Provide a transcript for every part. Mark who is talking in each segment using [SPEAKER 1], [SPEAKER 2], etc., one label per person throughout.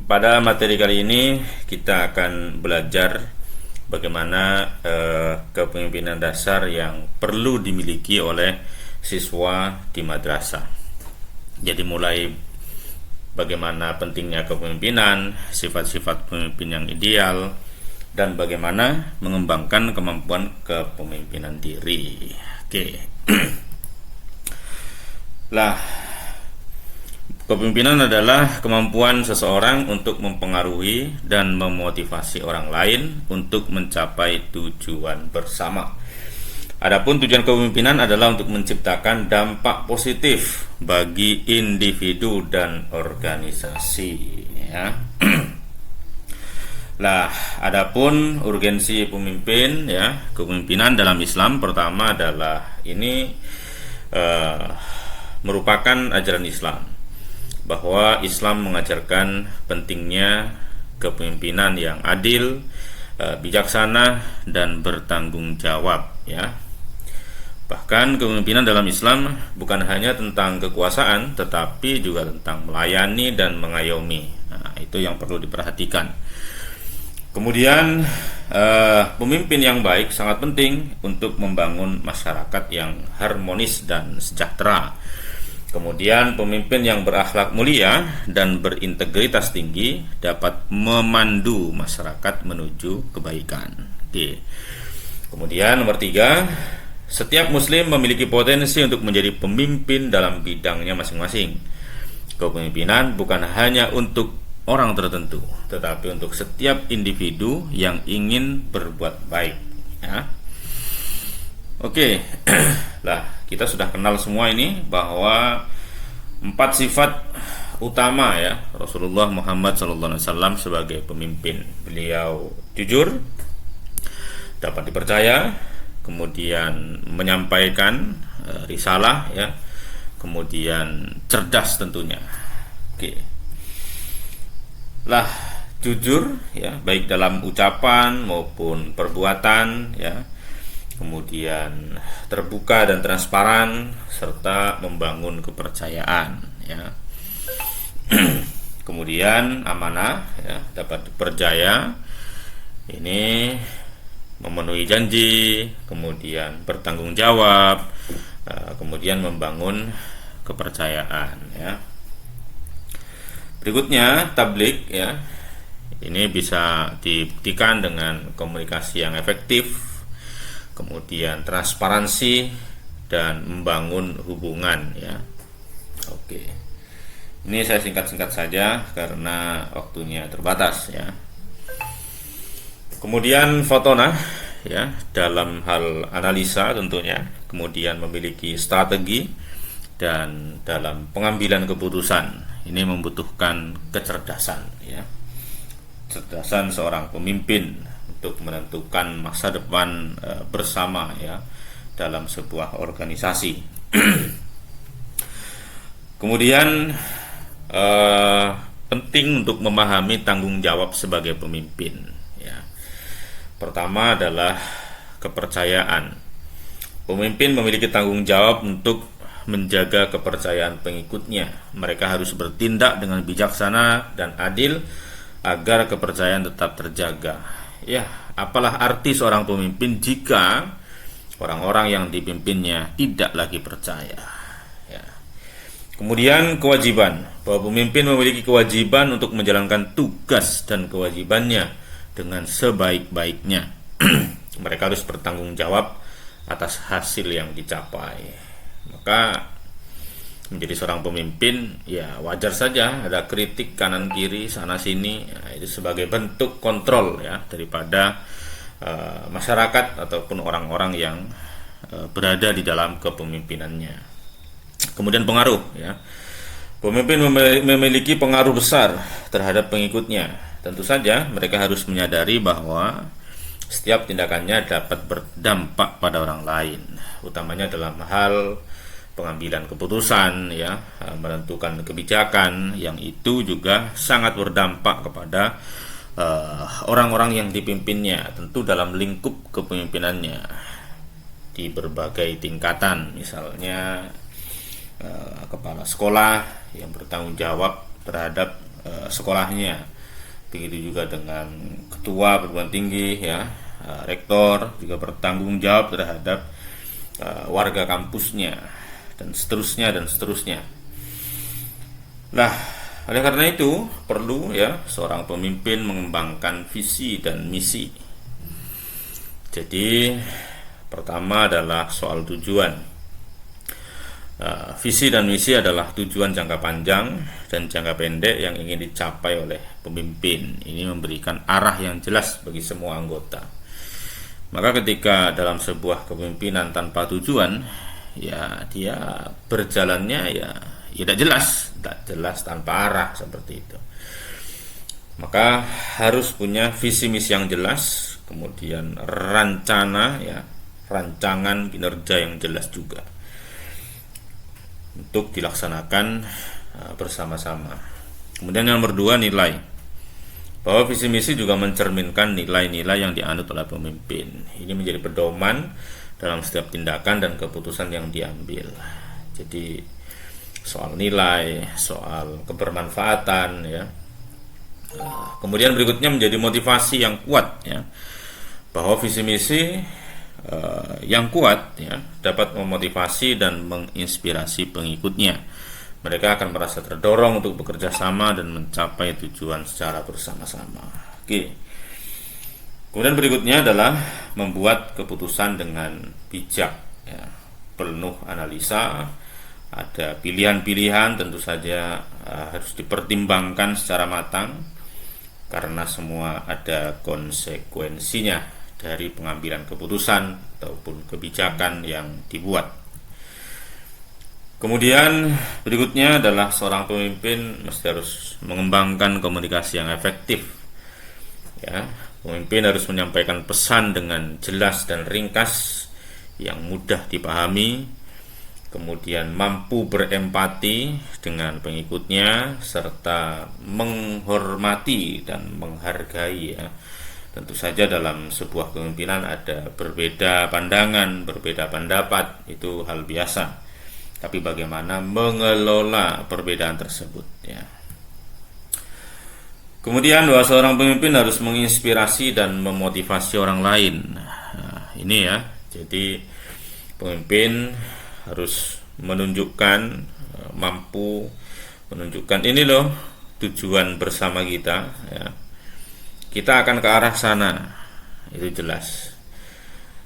[SPEAKER 1] Pada materi kali ini kita akan belajar bagaimana kepemimpinan dasar yang perlu dimiliki oleh siswa di madrasah. Jadi mulai bagaimana pentingnya kepemimpinan, sifat-sifat pemimpin yang ideal, dan bagaimana mengembangkan kemampuan kepemimpinan diri. Oke. Lah, kepemimpinan adalah kemampuan seseorang untuk mempengaruhi dan memotivasi orang lain untuk mencapai tujuan bersama. Adapun tujuan kepemimpinan adalah untuk menciptakan dampak positif bagi individu dan organisasi, ya. Lah, adapun urgensi pemimpin, ya, kepemimpinan dalam Islam pertama adalah ini merupakan ajaran Islam, bahwa Islam mengajarkan pentingnya kepemimpinan yang adil, bijaksana, dan bertanggung jawab, ya. Bahkan kepemimpinan dalam Islam bukan hanya tentang kekuasaan, tetapi juga tentang melayani dan mengayomi. Nah, itu yang perlu diperhatikan. Kemudian pemimpin yang baik sangat penting untuk membangun masyarakat yang harmonis dan sejahtera. Kemudian pemimpin yang berakhlak mulia dan berintegritas tinggi dapat memandu masyarakat menuju kebaikan. Oke. Kemudian nomor 3, setiap muslim memiliki potensi untuk menjadi pemimpin dalam bidangnya masing-masing. Kepemimpinan bukan hanya untuk orang tertentu, tetapi untuk setiap individu yang ingin berbuat baik, ya. Oke. Lah, kita sudah kenal semua ini bahwa 4 sifat utama, ya, Rasulullah Muhammad SAW sebagai pemimpin. Beliau jujur, dapat dipercaya, kemudian menyampaikan risalah, ya, kemudian cerdas tentunya. Oke. Lah, jujur, ya, baik dalam ucapan maupun perbuatan, ya. Kemudian terbuka dan transparan serta membangun kepercayaan, ya. Kemudian amanah, ya, dapat dipercaya, ini memenuhi janji, kemudian bertanggung jawab, kemudian membangun kepercayaan, ya. Berikutnya tabligh, ya. Ini bisa dibuktikan dengan komunikasi yang efektif, kemudian transparansi dan membangun hubungan, ya. Oke. Ini saya singkat-singkat saja karena waktunya terbatas, ya. Kemudian fotona, ya, dalam hal analisa tentunya, kemudian memiliki strategi, dan dalam pengambilan keputusan ini membutuhkan kecerdasan, ya. Kecerdasan seorang pemimpin untuk menentukan masa depan bersama, ya, dalam sebuah organisasi. Kemudian penting untuk memahami tanggung jawab sebagai pemimpin, ya. Pertama adalah kepercayaan. Pemimpin memiliki tanggung jawab untuk menjaga kepercayaan pengikutnya. Mereka harus bertindak dengan bijaksana dan adil agar kepercayaan tetap terjaga. Ya, apalah arti seorang pemimpin jika orang-orang yang dipimpinnya tidak lagi percaya, ya. Kemudian kewajiban, bahwa pemimpin memiliki kewajiban untuk menjalankan tugas dan kewajibannya dengan sebaik-baiknya. Mereka harus bertanggung jawab atas hasil yang dicapai. Maka menjadi seorang pemimpin, ya, wajar saja ada kritik kanan kiri sana sini, ya, itu sebagai bentuk kontrol, ya, daripada masyarakat ataupun orang-orang yang berada di dalam kepemimpinannya. Kemudian pengaruh, ya. Pemimpin memiliki pengaruh besar terhadap pengikutnya. Tentu saja mereka harus menyadari bahwa setiap tindakannya dapat berdampak pada orang lain, utamanya dalam hal pengambilan keputusan, ya, menentukan kebijakan yang itu juga sangat berdampak kepada orang-orang yang dipimpinnya, tentu dalam lingkup kepemimpinannya di berbagai tingkatan, misalnya kepala sekolah yang bertanggung jawab terhadap sekolahnya, begitu juga dengan ketua perguruan tinggi ya, rektor juga bertanggung jawab terhadap warga kampusnya, dan seterusnya dan seterusnya. Nah, oleh karena itu perlu ya seorang pemimpin mengembangkan visi dan misi. Jadi pertama adalah soal tujuan. Visi dan misi adalah tujuan jangka panjang dan jangka pendek yang ingin dicapai oleh pemimpin. Ini memberikan arah yang jelas bagi semua anggota. Maka ketika dalam sebuah kepemimpinan tanpa tujuan, ya dia berjalannya ya tidak jelas tanpa arah seperti itu. Maka harus punya visi misi yang jelas, kemudian rancangan kinerja yang jelas juga untuk dilaksanakan bersama-sama. Kemudian yang nomor 2, nilai. Bahwa visi misi juga mencerminkan nilai-nilai yang dianut oleh pemimpin. Ini menjadi pedoman dalam setiap tindakan dan keputusan yang diambil. Jadi soal nilai, soal kebermanfaatan ya. Kemudian berikutnya menjadi motivasi yang kuat ya. Bahwa visi misi yang kuat ya dapat memotivasi dan menginspirasi pengikutnya. Mereka akan merasa terdorong untuk bekerja sama dan mencapai tujuan secara bersama-sama. Oke. Kemudian berikutnya adalah membuat keputusan dengan bijak ya. Penuh analisa, ada pilihan-pilihan, tentu saja harus dipertimbangkan secara matang karena semua ada konsekuensinya dari pengambilan keputusan ataupun kebijakan yang dibuat. Kemudian berikutnya adalah seorang pemimpin mesti harus mengembangkan komunikasi yang efektif. Ya, pemimpin harus menyampaikan pesan dengan jelas dan ringkas yang mudah dipahami, kemudian mampu berempati dengan pengikutnya serta menghormati dan menghargai ya. Tentu saja dalam sebuah kepemimpinan ada berbeda pandangan, berbeda pendapat, itu hal biasa. Tapi bagaimana mengelola perbedaan tersebut ya. Kemudian bahwa seorang pemimpin harus menginspirasi dan memotivasi orang lain. Nah, ini ya. Jadi pemimpin harus menunjukkan, mampu menunjukkan ini loh tujuan bersama kita ya. Kita akan ke arah sana, itu jelas.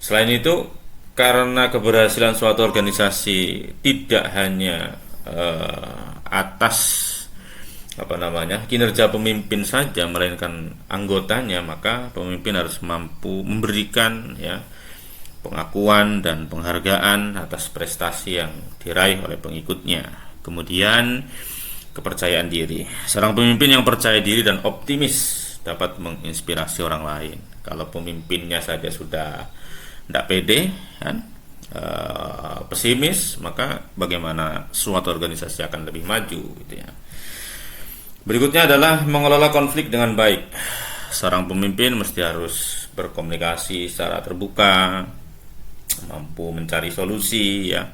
[SPEAKER 1] Selain itu, karena keberhasilan suatu organisasi tidak hanya atas kinerja pemimpin saja, melainkan anggotanya, maka pemimpin harus mampu memberikan ya pengakuan dan penghargaan atas prestasi yang diraih oleh pengikutnya. Kemudian kepercayaan diri. Seorang pemimpin yang percaya diri dan optimis dapat menginspirasi orang lain. Kalau pemimpinnya saja sudah tidak pede, kan, pesimis, maka bagaimana suatu organisasi akan lebih maju, gitu ya. Berikutnya adalah mengelola konflik dengan baik. Seorang pemimpin mesti harus berkomunikasi secara terbuka, mampu mencari solusi, ya.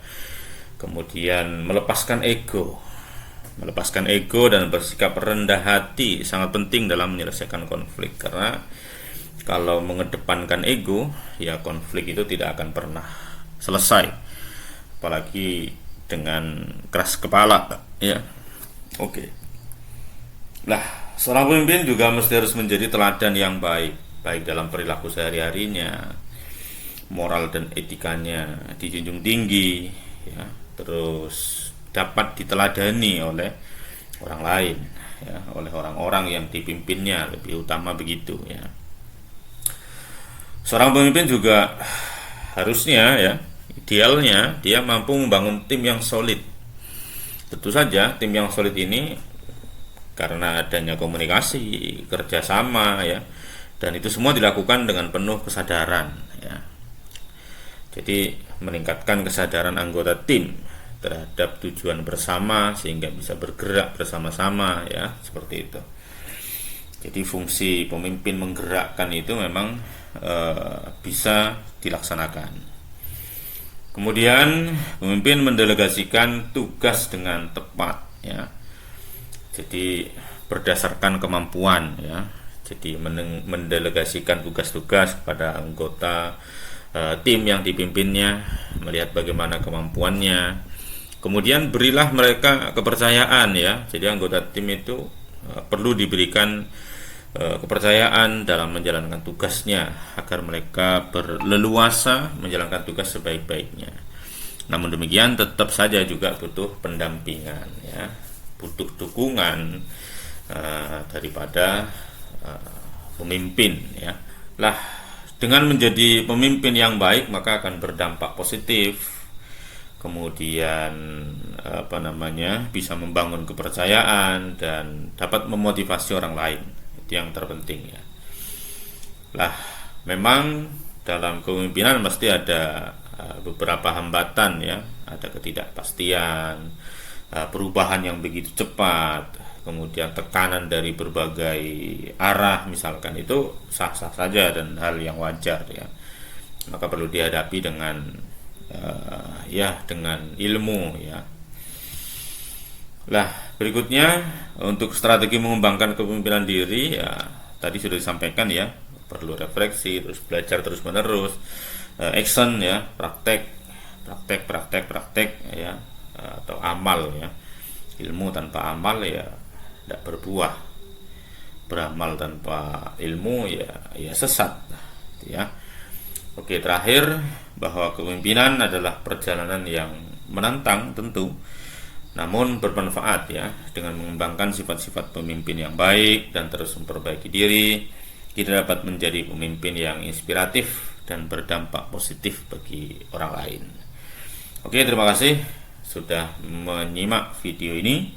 [SPEAKER 1] Kemudian melepaskan ego dan bersikap rendah hati sangat penting dalam menyelesaikan konflik, karena kalau mengedepankan ego ya konflik itu tidak akan pernah selesai, apalagi dengan keras kepala ya. Oke. Nah, seorang pemimpin juga mesti harus menjadi teladan yang baik dalam perilaku sehari-harinya, moral dan etikanya dijunjung tinggi ya, terus dapat diteladani oleh orang lain ya, oleh orang-orang yang dipimpinnya, lebih utama begitu ya. Seorang pemimpin juga harusnya ya, idealnya dia mampu membangun tim yang solid. Tentu saja tim yang solid ini karena adanya komunikasi, kerjasama ya, dan itu semua dilakukan dengan penuh kesadaran ya. Jadi meningkatkan kesadaran anggota tim terhadap tujuan bersama sehingga bisa bergerak bersama-sama ya, seperti itu. Jadi fungsi pemimpin menggerakkan itu memang bisa dilaksanakan. Kemudian pemimpin mendelegasikan tugas dengan tepat ya. Jadi berdasarkan kemampuan ya. Jadi mendelegasikan tugas-tugas kepada anggota tim yang dipimpinnya, melihat bagaimana kemampuannya. Kemudian berilah mereka kepercayaan ya. Jadi anggota tim itu perlu diberikan kepercayaan dalam menjalankan tugasnya agar mereka berleluasa menjalankan tugas sebaik-baiknya. Namun demikian tetap saja juga butuh pendampingan ya, butuh dukungan daripada pemimpin ya. Lah, dengan menjadi pemimpin yang baik maka akan berdampak positif. Kemudian bisa membangun kepercayaan dan dapat memotivasi orang lain. Itu yang terpenting ya. Lah, memang dalam kepemimpinan pasti ada beberapa hambatan ya, ada ketidakpastian, perubahan yang begitu cepat, kemudian tekanan dari berbagai arah misalkan, itu sah-sah saja dan hal yang wajar ya. Maka perlu dihadapi dengan dengan ilmu ya. Lah, berikutnya untuk strategi mengembangkan kepemimpinan diri ya, tadi sudah disampaikan ya, perlu refleksi, terus belajar terus menerus, action ya, praktek ya, atau amal ya. Ilmu tanpa amal ya tidak berbuah. Beramal tanpa ilmu ya sesat ya. Oke, terakhir bahwa kepemimpinan adalah perjalanan yang menantang tentu, namun bermanfaat ya. Dengan mengembangkan sifat-sifat pemimpin yang baik dan terus memperbaiki diri, kita dapat menjadi pemimpin yang inspiratif dan berdampak positif bagi orang lain. Oke, terima kasih sudah menyimak video ini.